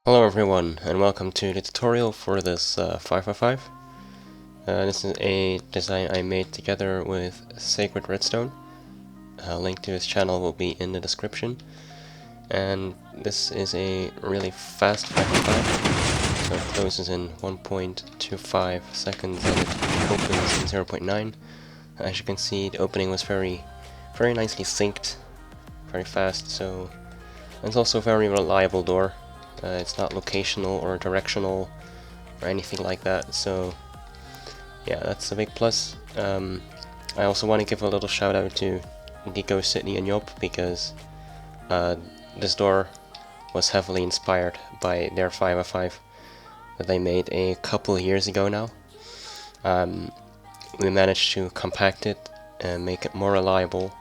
Hello everyone, and welcome to the tutorial for this 5x5. This is a design I made together with SacredRedstone. A link to his channel will be in the description. And this is a really fast 5x5, so it closes in 1.25 seconds and it opens in 0.9. As you can see, the opening was very nicely synced, very fast, so it's also a very reliable door. It's not locational or directional or anything like that, so yeah, that's a big plus. I also want to give a little shout out to Nico, Sydney and Job, because this door was heavily inspired by their 5x5 that they made a couple years ago now. We managed to compact it and make it more reliable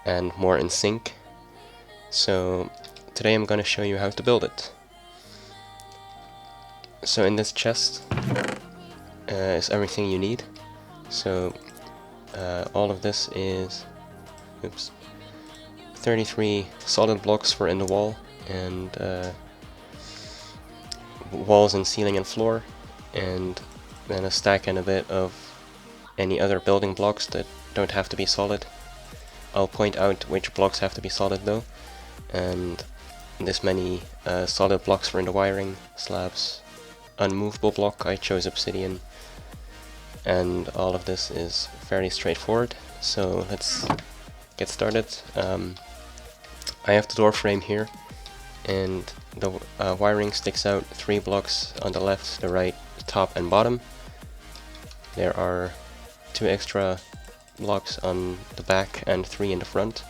and more in sync. So today I'm going to show you how to build it. So in this chest is everything you need. So all of this is 33 solid blocks for in the wall, and walls and ceiling and floor, and then a stack and a bit of any other building blocks that don't have to be solid. I'll point out which blocks have to be solid though, and this many solid blocks for in the wiring, slabs, unmovable block, I chose obsidian, and all of this is fairly straightforward, so let's get started. I have the door frame here, and the wiring sticks out 3 blocks on the left, the right, the top and bottom. There are 2 extra blocks on the back and 3 in the front,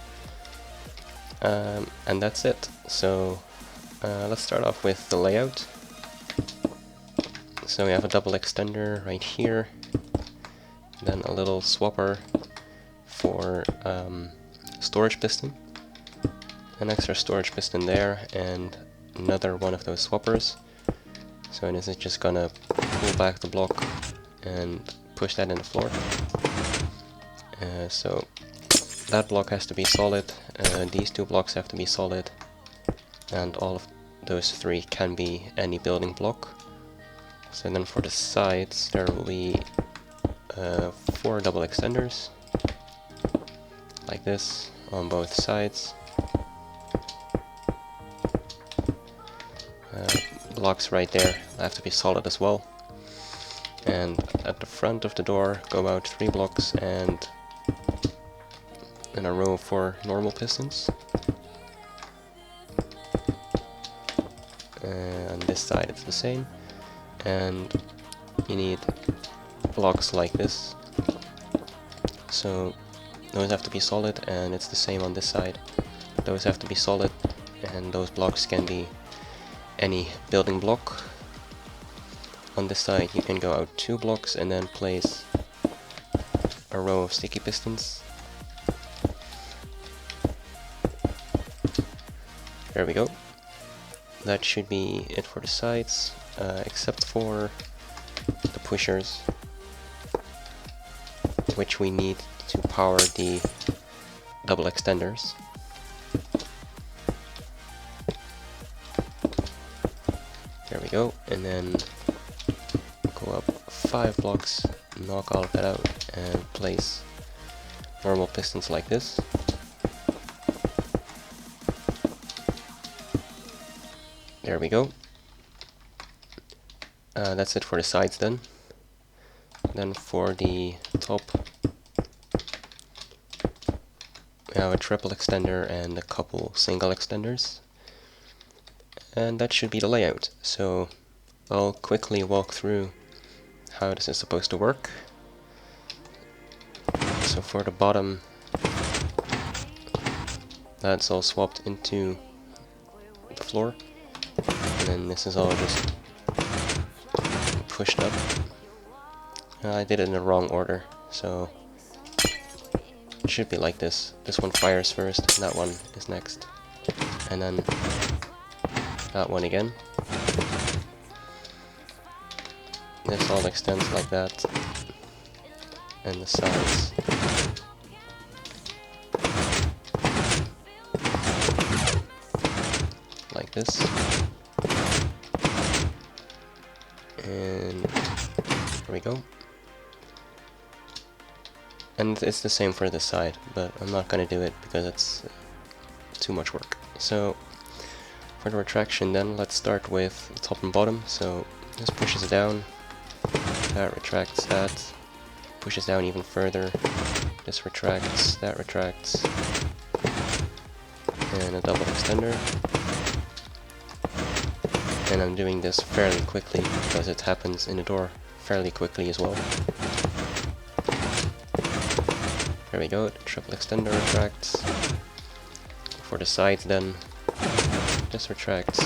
and that's it. So let's start off with the layout. So we have a double extender right here, then a little swapper for storage piston, an extra storage piston there, and another one of those swappers. So this is just gonna pull back the block and push that in the floor. So that block has to be solid, these 2 blocks have to be solid, and all of those 3 can be any building block. So then for the sides there will be 4 double extenders, like this, on both sides. Blocks right there have to be solid as well. And at the front of the door go out 3 blocks and then a row of 4 normal pistons. And on this side it's the same. And you need blocks like this, so those have to be solid, and it's the same on this side. Those have to be solid, and those blocks can be any building block. On this side you can go out 2 blocks and then place a row of sticky pistons. There we go. That should be it for the sides, except for the pushers, which we need to power the double extenders. There we go, and then go up 5 blocks, knock all of that out, and place normal pistons like this. There we go. That's it for the sides then. Then for the top, we have a triple extender and a couple single extenders. And that should be the layout. So I'll quickly walk through how this is supposed to work. So for the bottom, that's all swapped into the floor. And then this is all just pushed up. I did it in the wrong order, so it should be like this. This one fires first, and that one is next. And then that one again. This all extends like that. And the sides. Like this. And there we go. And it's the same for this side, but I'm not gonna do it because it's too much work. So for the retraction then, let's start with the top and bottom. So this pushes it down, that retracts that, pushes down even further, this retracts, that retracts, and a double extender. And I'm doing this fairly quickly because it happens in the door fairly quickly as well. There we go, the triple extender retracts. For the sides then, this retracts,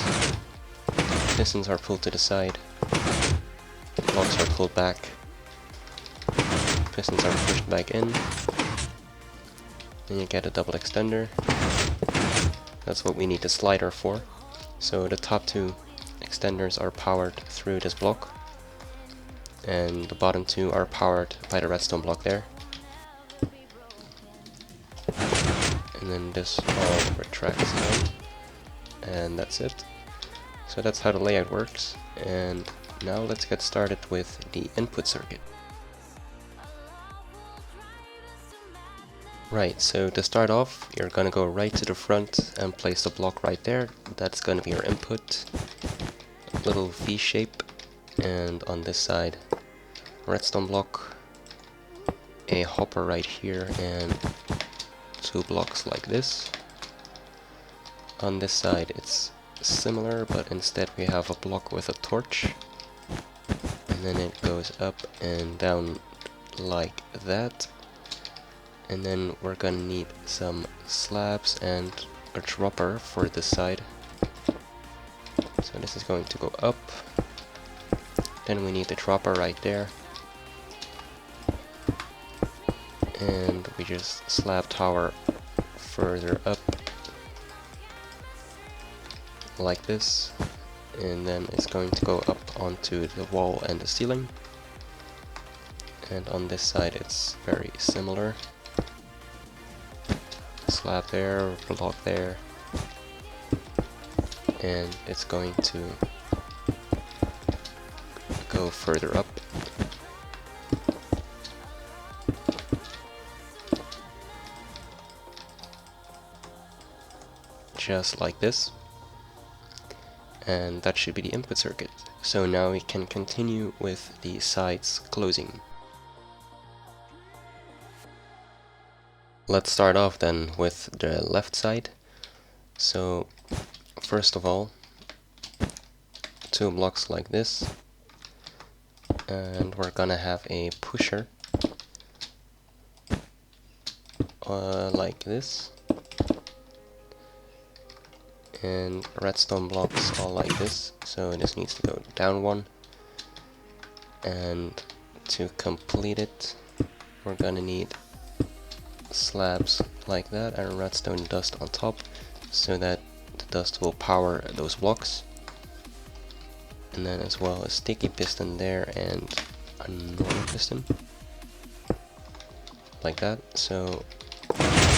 pistons are pulled to the side, blocks are pulled back, pistons are pushed back in, and you get a double extender. That's what we need the slider for. So the top two extenders are powered through this block, and the bottom two are powered by the redstone block there. And then this all retracts down, and that's it. So that's how the layout works, and now let's get started with the input circuit. Right, so to start off, you're gonna go right to the front and place the block right there. That's gonna be your input. A little V shape, and on this side, redstone block, a hopper right here, and two blocks like this. On this side it's similar, but instead we have a block with a torch, and then it goes up and down like that. And then we're gonna need some slabs and a dropper for this side. So this is going to go up, then we need the dropper right there, and we just slab tower further up like this, and then it's going to go up onto the wall and the ceiling. And on this side it's very similar, slab there, block there, and it's going to go further up. Just like this. And that should be the input circuit. So now we can continue with the sides closing. Let's start off then with the left side. So first of all, two blocks like this, and we're gonna have a pusher like this, and redstone blocks all like this. So this needs to go down one, and to complete it we're gonna need slabs like that and redstone dust on top, so that the dust will power those blocks. And then as well a sticky piston there and a normal piston like that. So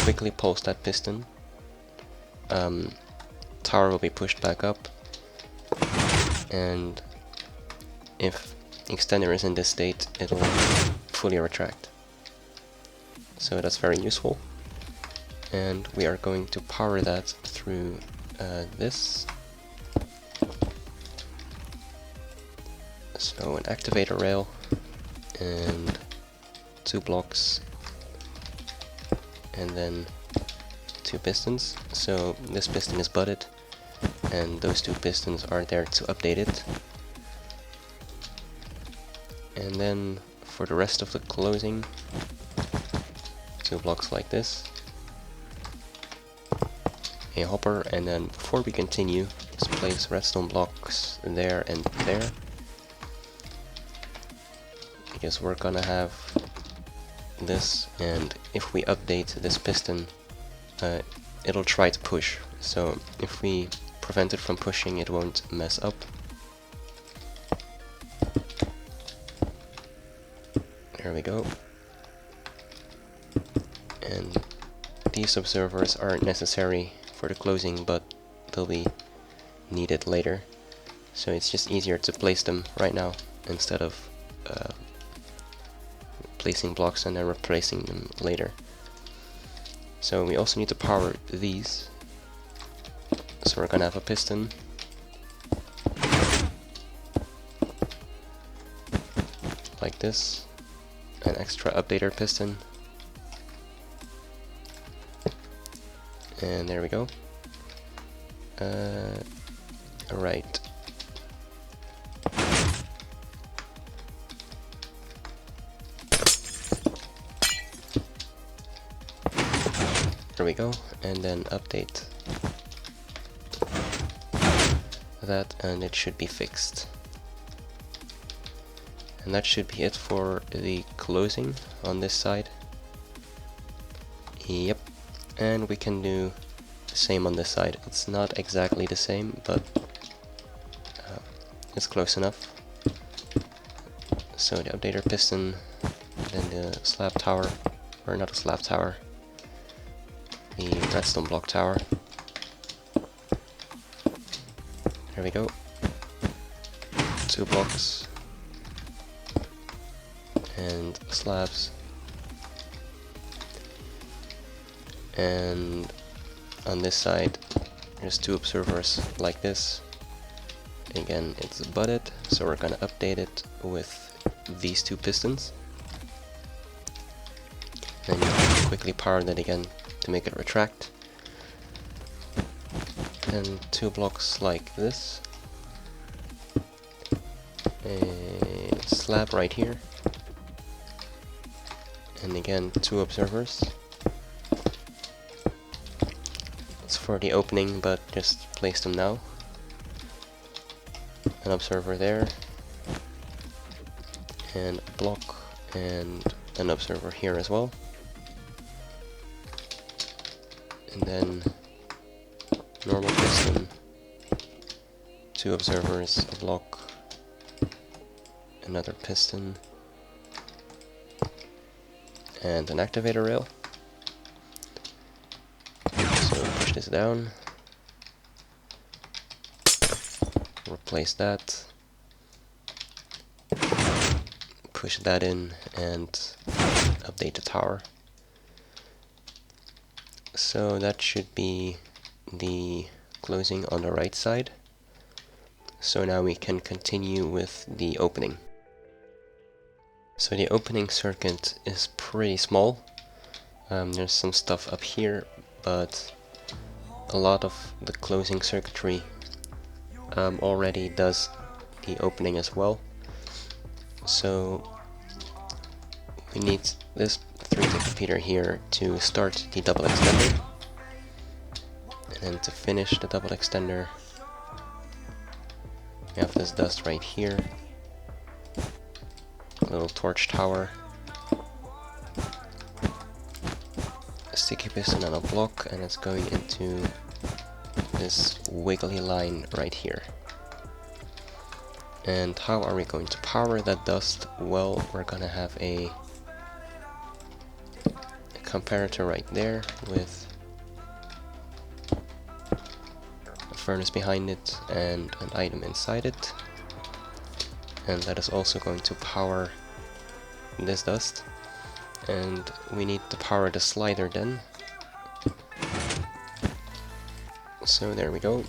quickly pulse that piston, tower will be pushed back up, and if the extender is in this state it will fully retract. So that's very useful, and we are going to power that through this. So an activator rail and two blocks, and then two pistons. So this piston is butted, and those two pistons are there to update it. And then for the rest of the closing, two blocks like this, a hopper, and then before we continue, let's place redstone blocks there and there, because we're gonna have this, and if we update this piston, it'll try to push. So if we prevent it from pushing, it won't mess up. There we go. And these observers aren't necessary for the closing, but they'll be needed later. So it's just easier to place them right now. instead of placing blocks and then replacing them later. So we also need to power these. So we're gonna have a piston, like this, an extra updater piston, and there we go. Alright. There we go, and then update that, and it should be fixed. And that should be it for the closing on this side. Yep, and we can do the same on this side. It's not exactly the same, but it's close enough. So the updater piston, then the slab tower, or not a slab tower, the redstone block tower. There we go. 2 blocks and slabs, and on this side there's 2 observers like this. Again, it's butted, so we're gonna update it with these 2 pistons, and you can quickly power that again to make it retract. And 2 blocks like this, a slab right here, and again 2 observers. It's for the opening, but just place them now. An observer there, and a block, and an observer here as well. And then normal piston, 2 observers, a block, another piston, and an activator rail. So push this down, replace that, push that in, and update the tower. So that should be the closing on the right side. So now we can continue with the opening. So the opening circuit is pretty small. There's some stuff up here, but a lot of the closing circuitry already does the opening as well. So we need this 3-tick repeater here to start the double extender, and then to finish the double extender we have this dust right here, a little torch tower, a sticky piston on a block, and it's going into this wiggly line right here. And how are we going to power that dust? Well, we're gonna have a comparator right there with a furnace behind it and an item inside it, and that is also going to power this dust. And we need to power the slider then. So there we go.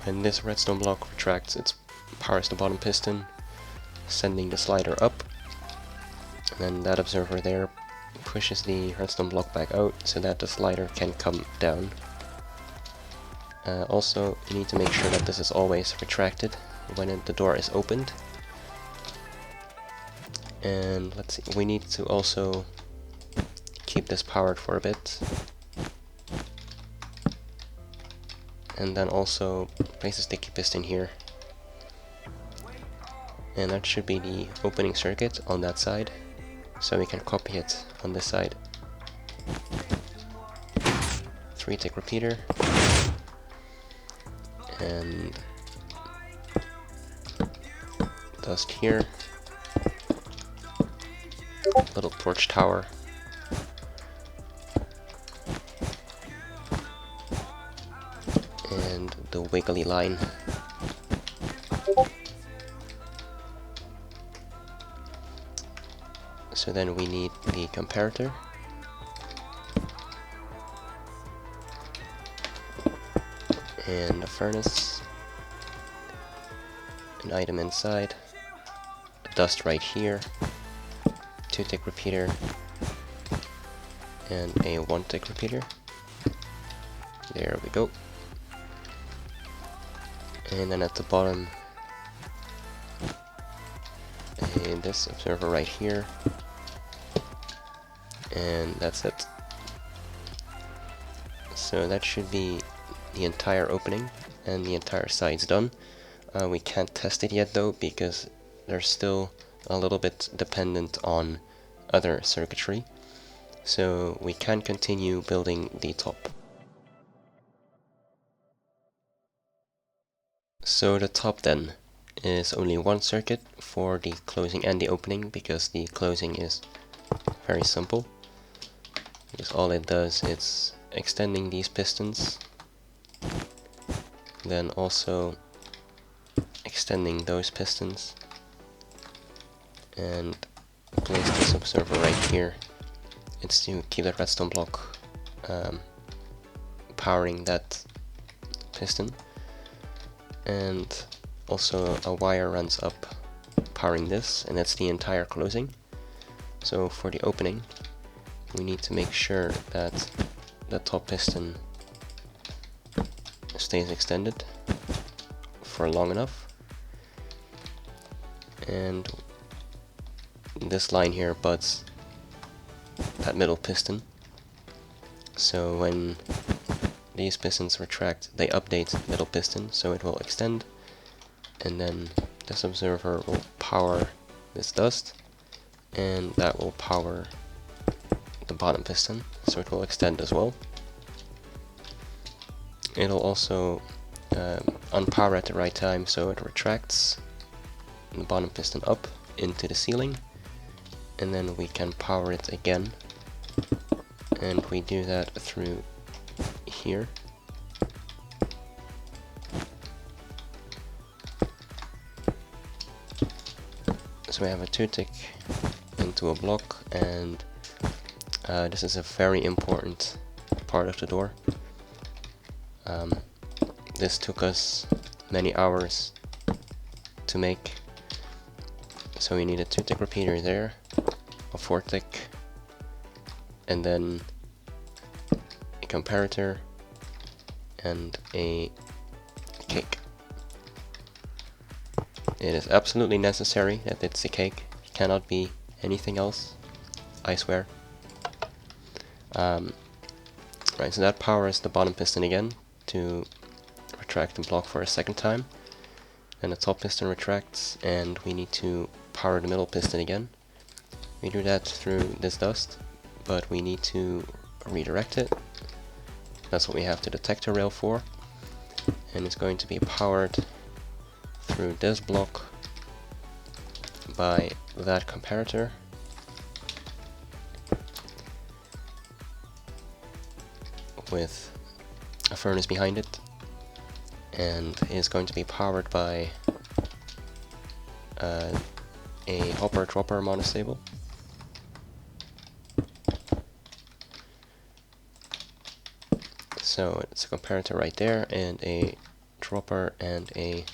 When this redstone block retracts, it powers the bottom piston, sending the slider up, and then that observer there pushes the redstone block back out so that the slider can come down. Also, you need to make sure that this is always retracted when the door is opened. And let's see, we need to also keep this powered for a bit. And then also place a sticky piston here. And that should be the opening circuit on that side, so we can copy it on this side. 3-tick repeater, and dust here, little torch tower, and the wiggly line. So then we need the comparator. And a furnace. An item inside. A dust right here. 2-tick repeater. And a 1-tick repeater. There we go. And then at the bottom, this observer right here. And that's it. So that should be the entire opening and the entire side's done. We can't test it yet though, because they're still a little bit dependent on other circuitry. So we can continue building the top. So the top then is only one circuit for the closing and the opening, because the closing is very simple. Because all it does is extending these pistons, then also extending those pistons, and place this observer right here. It's to keep that redstone block powering that piston, and also a wire runs up powering this, and that's the entire closing. So for the opening, we need to make sure that the top piston stays extended for long enough, and this line here butts that middle piston, so when these pistons retract, they update middle piston, so it will extend, and then this observer will power this dust, and that will power the bottom piston, so it will extend as well. It'll also unpower at the right time, so it retracts the bottom piston up into the ceiling, and then we can power it again, and we do that through here. So we have a 2-tick into a block, and this is a very important part of the door. This took us many hours to make. So we need a 2-tick repeater there, a 4-tick, and then a comparator and a cake. It is absolutely necessary that it's a cake. It cannot be anything else, I swear. Right, so that powers the bottom piston again to retract the block for a second time. Then the top piston retracts, and we need to power the middle piston again. We do that through this dust, but we need to redirect it. That's what we have the detector rail for, and it's going to be powered through this block by that comparator. With a furnace behind it, and is going to be powered by a hopper dropper monostable. So it's a comparator right there, and a dropper and a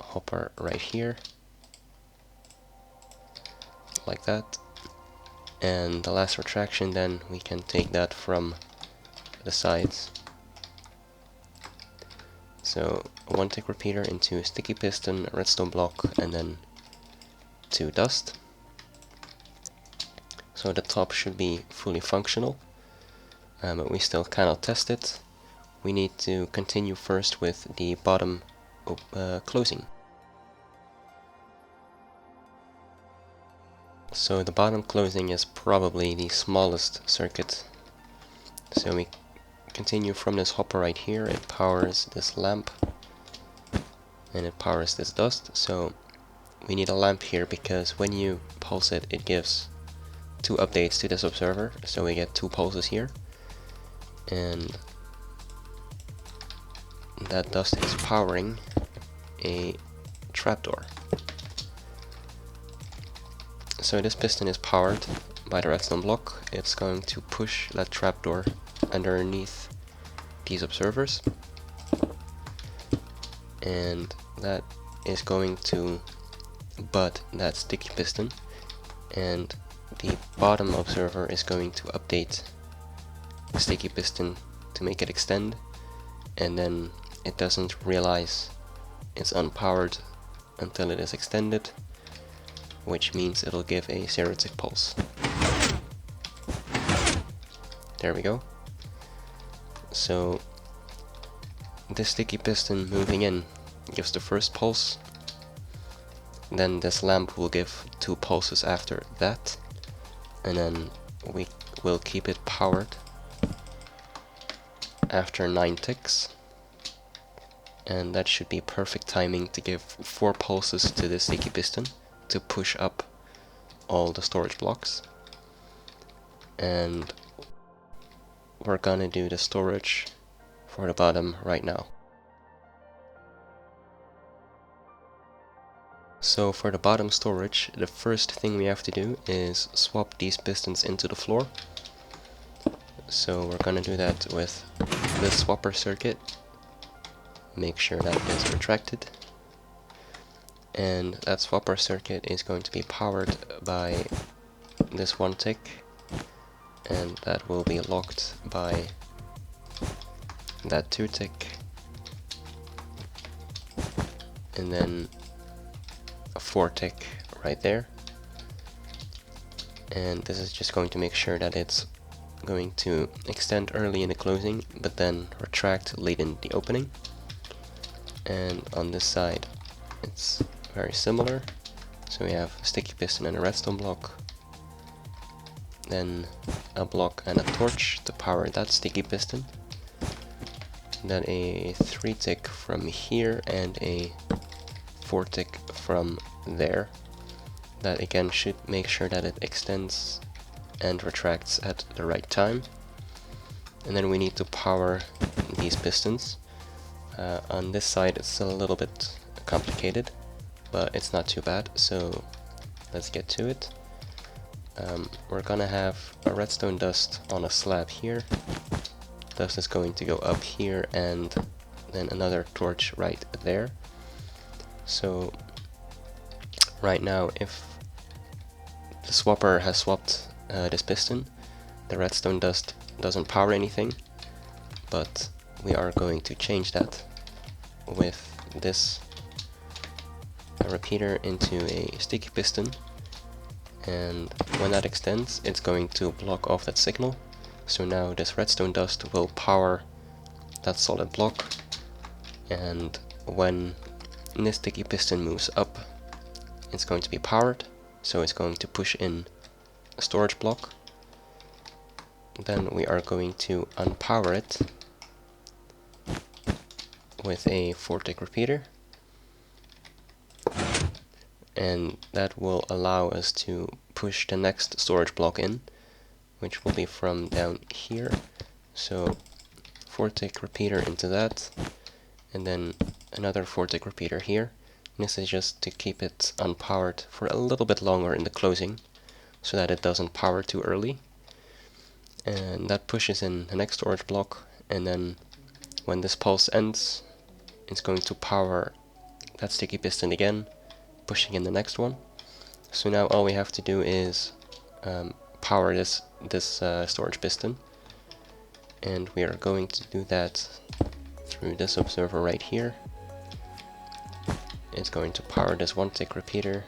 hopper right here, like that. And the last retraction, then we can take that from the sides. So a 1-tick repeater into a sticky piston, a redstone block, and then 2 dust. So the top should be fully functional, but we still cannot test it. We need to continue first with the bottom closing. So the bottom closing is probably the smallest circuit. So we continue from this hopper right here. It powers this lamp, and it powers this dust. So we need a lamp here, because when you pulse it, it gives 2 updates to this observer, so we get 2 pulses here, and that dust is powering a trapdoor. So this piston is powered by the redstone block. It's going to push that trapdoor underneath these observers, and that is going to butt that sticky piston, and the bottom observer is going to update the sticky piston to make it extend, and then it doesn't realize it's unpowered until it is extended, which means it'll give a 0-tick pulse. There we go. So this sticky piston moving in gives the first pulse, then this lamp will give 2 pulses after that, and then we will keep it powered after 9 ticks, and that should be perfect timing to give 4 pulses to the sticky piston to push up all the storage blocks. And we're gonna do the storage for the bottom right now. So for the bottom storage, the first thing we have to do is swap these pistons into the floor. So we're gonna do that with the swapper circuit. Make sure that is retracted. And that swapper circuit is going to be powered by this 1 tick, and that will be locked by that 2 tick, and then a 4 tick right there. And this is just going to make sure that it's going to extend early in the closing, but then retract late in the opening. And on this side it's very similar. So we have a sticky piston and a redstone block, then a block and a torch to power that sticky piston, then a 3 tick from here and a 4 tick from there. That again should make sure that it extends and retracts at the right time. And then we need to power these pistons. On this side it's still a little bit complicated, but it's not too bad, so let's get to it. We're gonna have a redstone dust on a slab here. Dust is going to go up here, and then another torch right there. So right now, if the swapper has swapped this piston, the redstone dust doesn't power anything, but we are going to change that with this repeater into a sticky piston, and when that extends it's going to block off that signal. So now this redstone dust will power that solid block, and when this sticky piston moves up it's going to be powered, so it's going to push in a storage block. Then we are going to unpower it with a 4-tick repeater, and that will allow us to push the next storage block in, which will be from down here. So 4-tick repeater into that, and then another 4-tick repeater here. And this is just to keep it unpowered for a little bit longer in the closing, so that it doesn't power too early. And that pushes in the next storage block, and then when this pulse ends it's going to power that sticky piston again, pushing in the next one. So now all we have to do is power this storage piston, and we are going to do that through this observer right here. It's going to power this 1-tick repeater,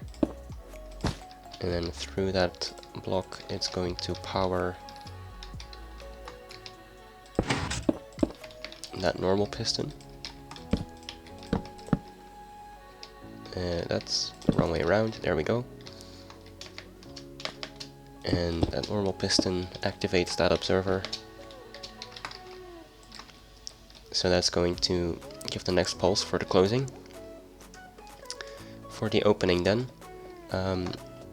and then through that block it's going to power that normal piston. That's the wrong way around, there we go. And that normal piston activates that observer. So that's going to give the next pulse for the closing. For the opening then,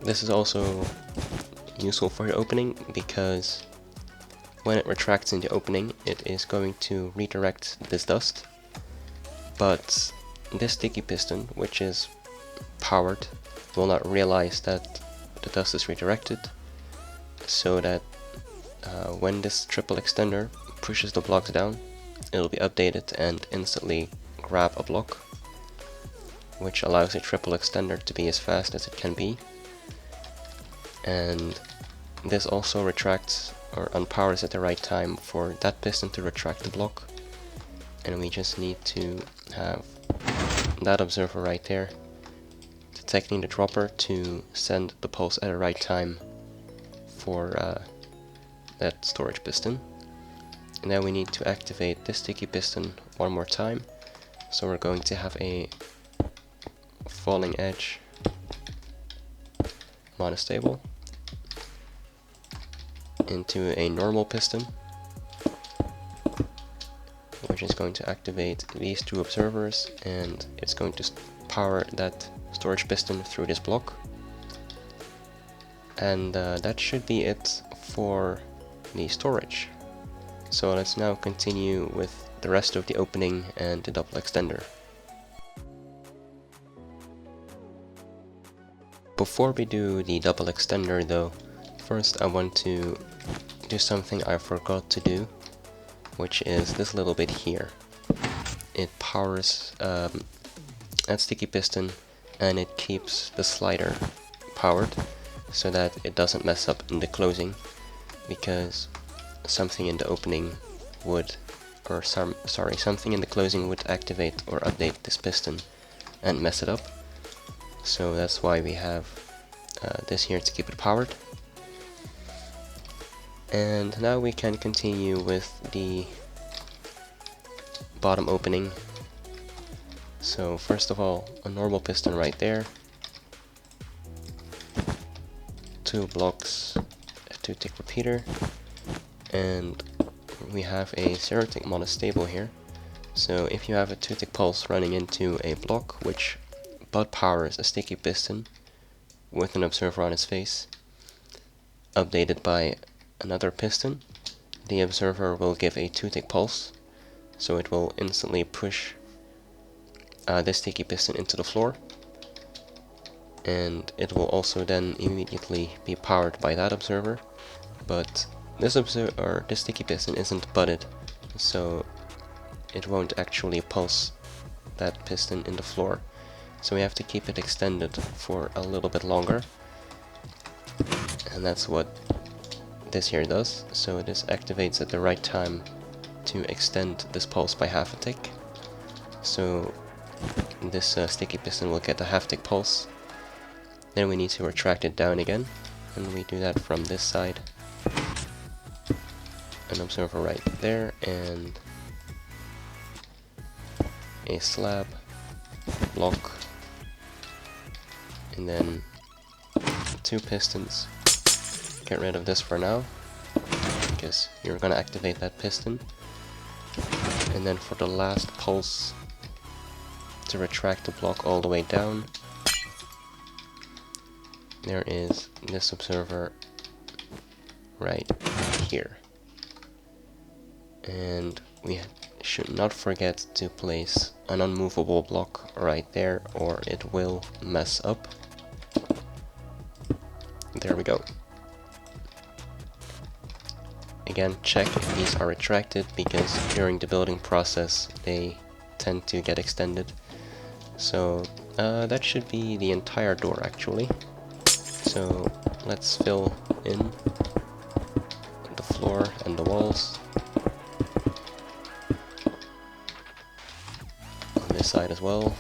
this is also useful for the opening because when it retracts in the opening it is going to redirect this dust, but this sticky piston, which is powered, will not realize that the dust is redirected, so that when this triple extender pushes the blocks down, it'll be updated and instantly grab a block, which allows a triple extender to be as fast as it can be. And this also retracts or unpowers at the right time for that piston to retract the block. And we just need to have that observer right there detecting the dropper to send the pulse at the right time for that storage piston. And then we need to activate this sticky piston one more time. So we're going to have a falling edge monostable into a normal piston, which is going to activate these two observers, and it's going to power that storage piston through this block. And that should be it for the storage. So let's now continue with the rest of the opening and the double extender. Before we do the double extender though, first I want to do something I forgot to do, which is this little bit here. It powers that sticky piston, and it keeps the slider powered so that it doesn't mess up in the closing, because something in the opening would, or something in the closing would activate or update this piston and mess it up. So that's why we have this here to keep it powered. And now we can continue with the bottom opening. So first of all, a normal piston right there, 2 blocks, a 2-tick repeater, and we have a 0-tick monostable here. So if you have a 2-tick pulse running into a block which but powers a sticky piston with an observer on its face, updated by another piston, the observer will give a 2-tick pulse, so it will instantly push this sticky piston into the floor, and it will also then immediately be powered by that observer. But this sticky piston isn't butted, so it won't actually pulse that piston in the floor. So we have to keep it extended for a little bit longer, and that's what this here does. So this activates at the right time to extend this pulse by half a tick. So this sticky piston will get a half-tick pulse. Then we need to retract it down again, and we do that from this side. An observer right there, and a slab, block, and then 2 pistons. Get rid of this for now, because you're gonna activate that piston. And then for the last pulse, to retract the block all the way down, there is this observer right here. And we should not forget to place an unmovable block right there, or it will mess up. There we go. Again, check if these are retracted, because during the building process they tend to get extended. So that should be the entire door actually. So let's fill in the floor and the walls. On this side as well.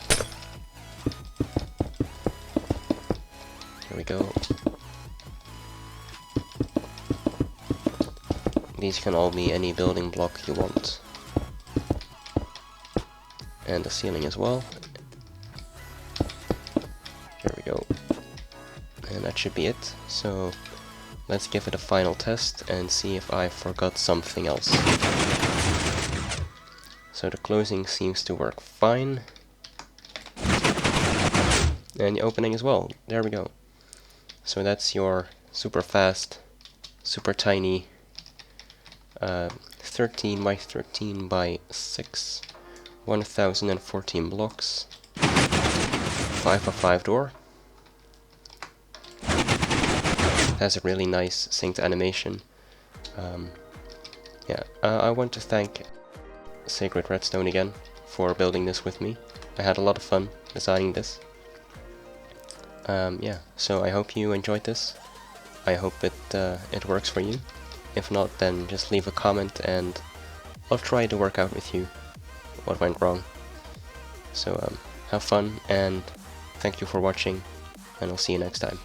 There we go. These can all be any building block you want. And the ceiling as well. There we go. And that should be it. So let's give it a final test and see if I forgot something else. So the closing seems to work fine. And the opening as well. There we go. So that's your super fast, super tiny 13 by 13 by 6, 1014 blocks, 5x5 door. has a really nice synced animation. Yeah, I want to thank SacredRedstone again for building this with me. I had a lot of fun designing this. Yeah, so I hope you enjoyed this. I hope it works for you. If not, then just leave a comment and I'll try to work out with you what went wrong. So have fun and thank you for watching, and I'll see you next time.